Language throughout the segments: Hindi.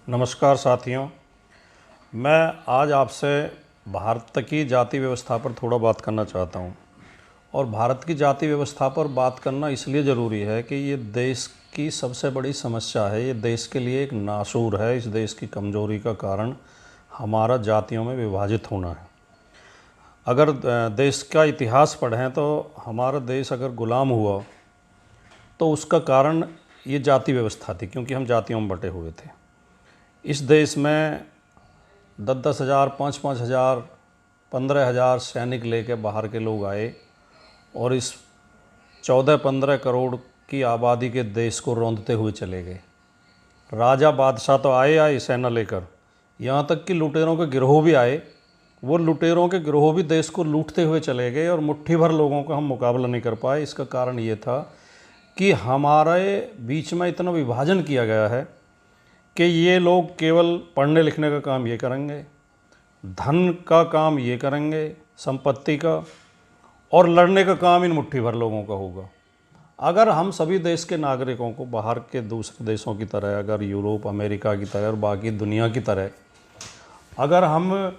नमस्कार साथियों, मैं आज आपसे भारत की जाति व्यवस्था पर थोड़ा बात करना चाहता हूँ। और भारत की जाति व्यवस्था पर बात करना इसलिए ज़रूरी है कि ये देश की सबसे बड़ी समस्या है। ये देश के लिए एक नासूर है। इस देश की कमज़ोरी का कारण हमारा जातियों में विभाजित होना है। अगर देश का इतिहास पढ़ें तो हमारा देश अगर गुलाम हुआ तो उसका कारण ये जाति व्यवस्था थी, क्योंकि हम जातियों में बटे हुए थे। इस देश में 10-10 हज़ार, 5-5 हज़ार, 15 हज़ार सैनिक लेके बाहर के लोग आए और इस 14-15 करोड़ की आबादी के देश को रौंदते हुए चले गए। राजा बादशाह तो आए सेना लेकर, यहाँ तक कि लुटेरों के गिरोह भी आए। वो लुटेरों के गिरोह भी देश को लूटते हुए चले गए और मुट्ठी भर लोगों का हम मुकाबला नहीं कर पाए। इसका कारण ये था कि हमारे बीच में इतना विभाजन किया गया है कि ये लोग केवल पढ़ने लिखने का काम ये करेंगे, धन का काम ये करेंगे, संपत्ति का, और लड़ने का काम इन मुट्ठी भर लोगों का होगा। अगर हम सभी देश के नागरिकों को बाहर के दूसरे देशों की तरह, अगर यूरोप, अमेरिका की तरह और बाकी दुनिया की तरह अगर हम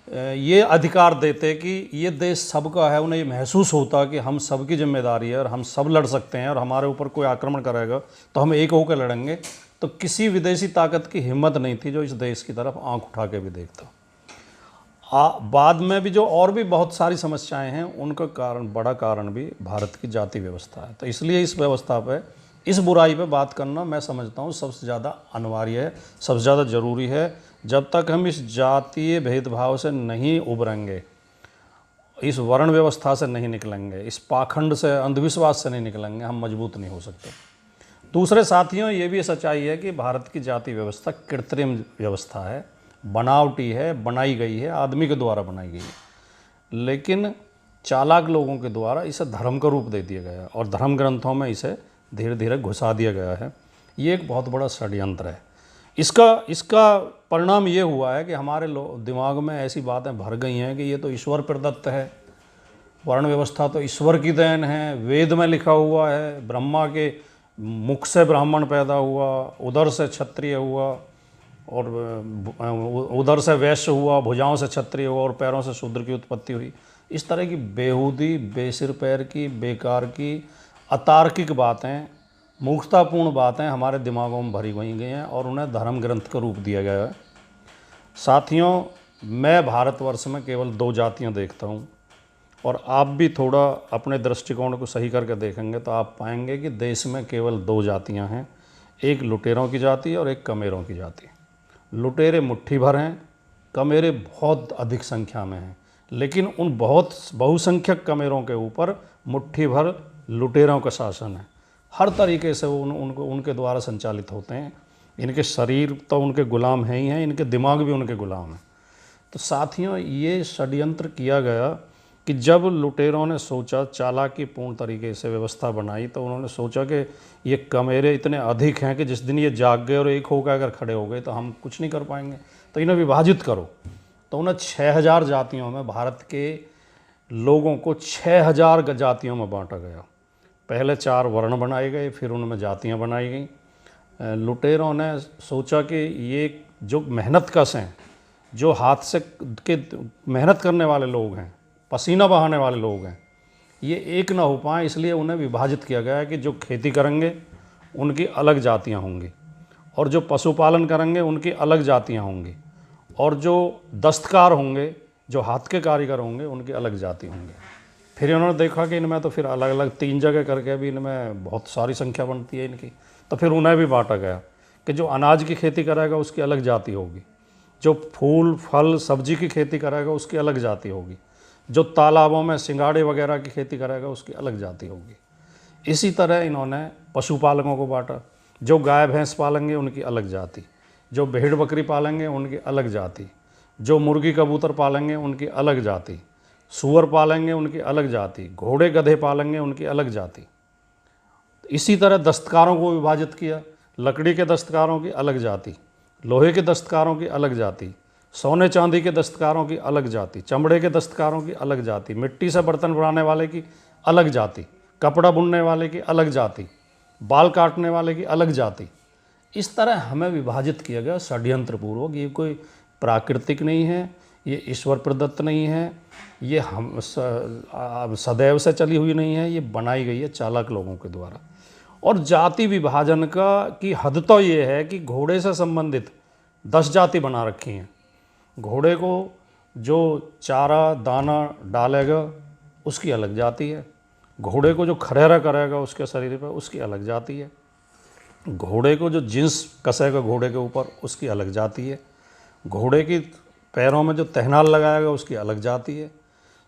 ये अधिकार देते कि ये देश सबका है, उन्हें ये महसूस होता कि हम सबकी जिम्मेदारी है और हम सब लड़ सकते हैं और हमारे ऊपर कोई आक्रमण करेगा तो हम एक होकर लड़ेंगे, तो किसी विदेशी ताकत की हिम्मत नहीं थी जो इस देश की तरफ आंख उठा के भी देखता। बाद में भी जो और भी बहुत सारी समस्याएं हैं, उनका कारण, बड़ा कारण भी भारत की जाति व्यवस्था है। तो इसलिए इस व्यवस्था पे, इस बुराई पे बात करना मैं समझता हूँ सबसे ज़्यादा अनिवार्य है, सबसे ज़्यादा ज़रूरी है। जब तक हम इस जातीय भेदभाव से नहीं उभरेंगे, इस वर्ण व्यवस्था से नहीं निकलेंगे, इस पाखंड से, अंधविश्वास से नहीं निकलेंगे, हम मजबूत नहीं हो सकते। दूसरे साथियों, ये भी सच्चाई है कि भारत की जाति व्यवस्था कृत्रिम व्यवस्था है, बनावटी है, बनाई गई है, आदमी के द्वारा बनाई गई है। लेकिन चालाक लोगों के द्वारा इसे धर्म का रूप दे दिया गया और धर्म ग्रंथों में इसे धीरे धीरे घुसा दिया गया है। ये एक बहुत बड़ा षड्यंत्र है। इसका परिणाम ये हुआ है कि हमारे दिमाग में ऐसी बातें भर गई हैं कि ये तो ईश्वर प्रदत्त है, वर्ण व्यवस्था तो ईश्वर की देन है, वेद में लिखा हुआ है, ब्रह्मा के मुख से ब्राह्मण पैदा हुआ, उदर से क्षत्रिय हुआ और उदर से वैश्य हुआ, भुजाओं से क्षत्रिय हुआ और पैरों से शूद्र की उत्पत्ति हुई। इस तरह की बेहूदी, बेसिर पैर की, बेकार की, अतार्किक बातें, मूर्खतापूर्ण बातें हमारे दिमागों में भरी गई हैं और उन्हें धर्म ग्रंथ का रूप दिया गया है। साथियों, मैं भारतवर्ष में केवल 2 जातियाँ देखता हूँ और आप भी थोड़ा अपने दृष्टिकोण को सही करके देखेंगे तो आप पाएंगे कि देश में केवल 2 जातियां हैं, एक लुटेरों की जाति और एक कमेरों की जाति। लुटेरे मुट्ठी भर हैं, कमेरे बहुत अधिक संख्या में हैं, लेकिन उन बहुत बहुसंख्यक कमेरों के ऊपर मुट्ठी भर लुटेरों का शासन है। हर तरीके से वो उनके द्वारा संचालित होते हैं। इनके शरीर तो उनके गुलाम हैं ही हैं, इनके दिमाग भी उनके गुलाम हैं। तो साथियों, ये षड्यंत्र किया गया कि जब लुटेरों ने सोचा, चालाकीपूर्ण तरीके से व्यवस्था बनाई, तो उन्होंने सोचा कि ये कमेरे इतने अधिक हैं कि जिस दिन ये जाग गए और एक होकर अगर खड़े हो गए तो हम कुछ नहीं कर पाएंगे, तो इन्हें विभाजित करो। तो उन्हें 6000 जातियों में, भारत के लोगों को 6000 जातियों में बांटा गया। पहले 4 वर्ण बनाए गए, फिर उनमें जातियाँ बनाई गई। लुटेरों ने सोचा कि ये जो मेहनत कश हैं, जो हाथ से के मेहनत करने वाले लोग हैं, पसीना बहाने वाले लोग हैं, ये एक ना हो पाए, इसलिए उन्हें विभाजित किया गया है कि जो खेती करेंगे उनकी अलग जातियां होंगी, और जो पशुपालन करेंगे उनकी अलग जातियां होंगी, और जो दस्तकार होंगे, जो हाथ के कारीगर होंगे, उनकी अलग जाति होंगे। फिर इन्होंने देखा कि इनमें तो फिर अलग अलग 3 जगह करके भी इनमें बहुत सारी संख्या बनती है इनकी, तो फिर उन्हें भी बांटा गया कि जो अनाज की खेती करेगा उसकी अलग जाति होगी, जो फूल फल सब्जी की खेती करेगा उसकी अलग जाति होगी, जो तालाबों में सिंगाड़े वगैरह की खेती करेगा उसकी अलग जाति होगी। इसी तरह इन्होंने पशुपालकों को बांटा, जो गाय भैंस पालेंगे उनकी अलग जाति, जो भेड़ बकरी पालेंगे उनकी अलग जाति, जो मुर्गी कबूतर पालेंगे उनकी अलग जाति, सूअर पालेंगे उनकी अलग जाति, घोड़े गधे पालेंगे उनकी अलग जाति। इसी तरह दस्तकारों को विभाजित किया, लकड़ी के दस्तकारों की अलग जाति, लोहे के दस्तकारों की अलग जाति, सोने चांदी के दस्तकारों की अलग जाति, चमड़े के दस्तकारों की अलग जाति, मिट्टी से बर्तन बनाने वाले की अलग जाति, कपड़ा बुनने वाले की अलग जाति, बाल काटने वाले की अलग जाति। इस तरह हमें विभाजित किया गया षड्यंत्रपूर्वक। ये कोई प्राकृतिक नहीं है, ये ईश्वर प्रदत्त नहीं है, ये हम सदैव से चली हुई नहीं है, ये बनाई गई है चालाक लोगों के द्वारा। और जाति विभाजन की हद तो ये है कि घोड़े से संबंधित 10 जाति बना रखी हैं। घोड़े को जो चारा दाना डालेगा उसकी अलग जाति है, घोड़े को जो खरेरा करेगा उसके शरीर पर उसकी अलग जाति है, घोड़े को जो जिन्स कसेगा घोड़े के ऊपर उसकी अलग जाति है, घोड़े की पैरों में जो तहनाल लगाएगा उसकी अलग जाति है,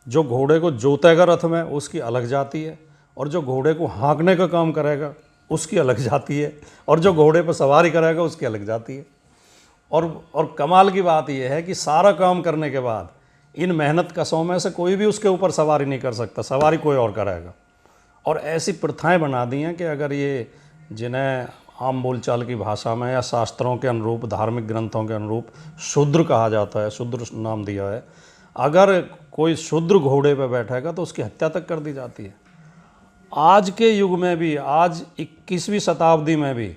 जो घोड़े को जोतेगा रथ में उसकी अलग जाति है, और जो घोड़े को हाँकने का काम करेगा उसकी अलग जाति है, और जो घोड़े पर सवारी करेगा उसकी अलग जाति है। और कमाल की बात यह है कि सारा काम करने के बाद इन मेहनत कशों में से कोई भी उसके ऊपर सवारी नहीं कर सकता, सवारी कोई और करेगा। और ऐसी प्रथाएं बना दी हैं कि अगर ये, जिन्हें आम बोलचाल की भाषा में या शास्त्रों के अनुरूप, धार्मिक ग्रंथों के अनुरूप शूद्र कहा जाता है, शूद्र नाम दिया है, अगर कोई शूद्र घोड़े पर बैठेगा तो उसकी हत्या तक कर दी जाती है। आज के युग में भी, आज 21वीं शताब्दी में भी,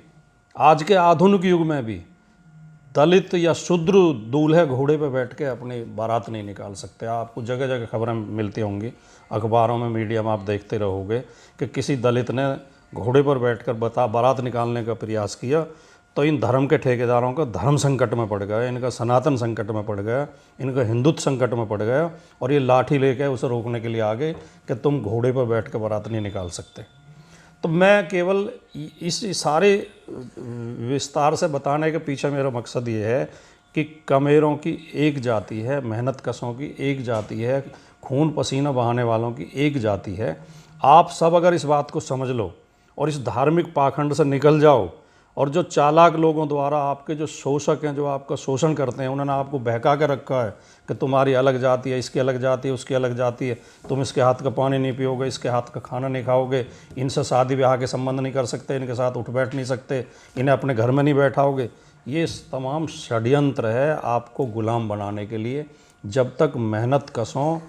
आज के आधुनिक युग में भी दलित या शूद्र दूल्हे घोड़े पर बैठ के अपनी बारात नहीं निकाल सकते। आपको जगह जगह खबरें मिलती होंगी, अखबारों में, मीडिया में आप देखते रहोगे कि किसी दलित ने घोड़े पर बैठकर बारात निकालने का प्रयास किया तो इन धर्म के ठेकेदारों का धर्म संकट में पड़ गया, इनका सनातन संकट में पड़ गया, इनका हिंदुत्व संकट में पड़ गया, और ये लाठी लेके उसे रोकने के लिए आ गए कि तुम घोड़े पर बैठ कर बारात नहीं निकाल सकते। तो मैं केवल इस सारे विस्तार से बताने के पीछे मेरा मकसद ये है कि कमेरों की एक जाति है, मेहनत कशों की एक जाति है, खून पसीना बहाने वालों की एक जाति है। आप सब अगर इस बात को समझ लो और इस धार्मिक पाखंड से निकल जाओ, और जो चालाक लोगों द्वारा, आपके जो शोषक हैं, जो आपका शोषण करते हैं, उन्होंने आपको बहका के रखा है कि तुम्हारी अलग जाति है, इसकी अलग जाति है, उसकी अलग जाति है, तुम इसके हाथ का पानी नहीं पियोगे, इसके हाथ का खाना नहीं खाओगे, इनसे शादी ब्याह के संबंध नहीं कर सकते, इनके साथ उठ बैठ नहीं सकते, इन्हें अपने घर में नहीं बैठाओगे। ये तमाम षड्यंत्र है आपको गुलाम बनाने के लिए। जब तक मेहनत कशों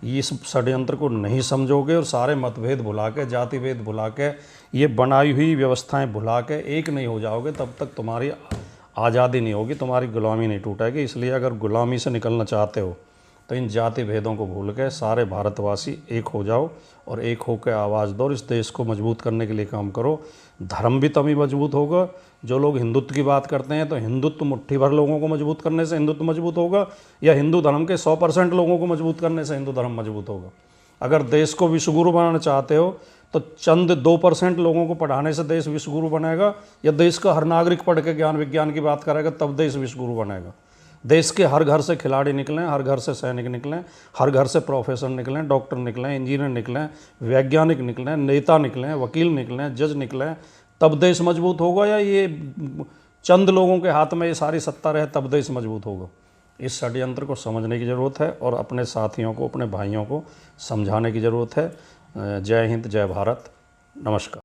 इस षड्यंत्र को नहीं समझोगे और सारे मतभेद भुला के, जाति भेद भुला के, ये बनाई हुई व्यवस्थाएं भुला के एक नहीं हो जाओगे, तब तक तुम्हारी आज़ादी नहीं होगी, तुम्हारी गुलामी नहीं टूटेगी। इसलिए अगर गुलामी से निकलना चाहते हो तो इन जाति भेदों को भूल के सारे भारतवासी एक हो जाओ और एक होकर आवाज़ दो और इस देश को मजबूत करने के लिए काम करो। धर्म भी तभी मजबूत होगा। जो लोग हिंदुत्व की बात करते हैं तो हिंदुत्व मुट्ठी भर लोगों को मजबूत करने से हिंदुत्व मजबूत होगा, या हिंदू धर्म के 100% लोगों को मजबूत करने से हिंदू धर्म मजबूत होगा। अगर देश को विश्वगुरु बनाना चाहते हो तो चंद 2% लोगों को पढ़ाने से देश विश्वगुरु बनेगा, या देश का हर नागरिक पढ़ के ज्ञान विज्ञान की बात करेगा तब देश विश्वगुरु बनेगा। देश के हर घर से खिलाड़ी निकलें, हर घर से सैनिक निकलें, हर घर से प्रोफेसर निकलें, डॉक्टर निकलें, इंजीनियर निकलें, वैज्ञानिक निकलें, नेता निकलें, वकील निकलें, जज निकलें, तब देश मजबूत होगा। या ये चंद लोगों के हाथ में ये सारी सत्ता रहे तब देश मजबूत होगा। इस षड्यंत्र को समझने की ज़रूरत है और अपने साथियों को, अपने भाइयों को समझाने की ज़रूरत है। जय हिंद, जय भारत, नमस्कार।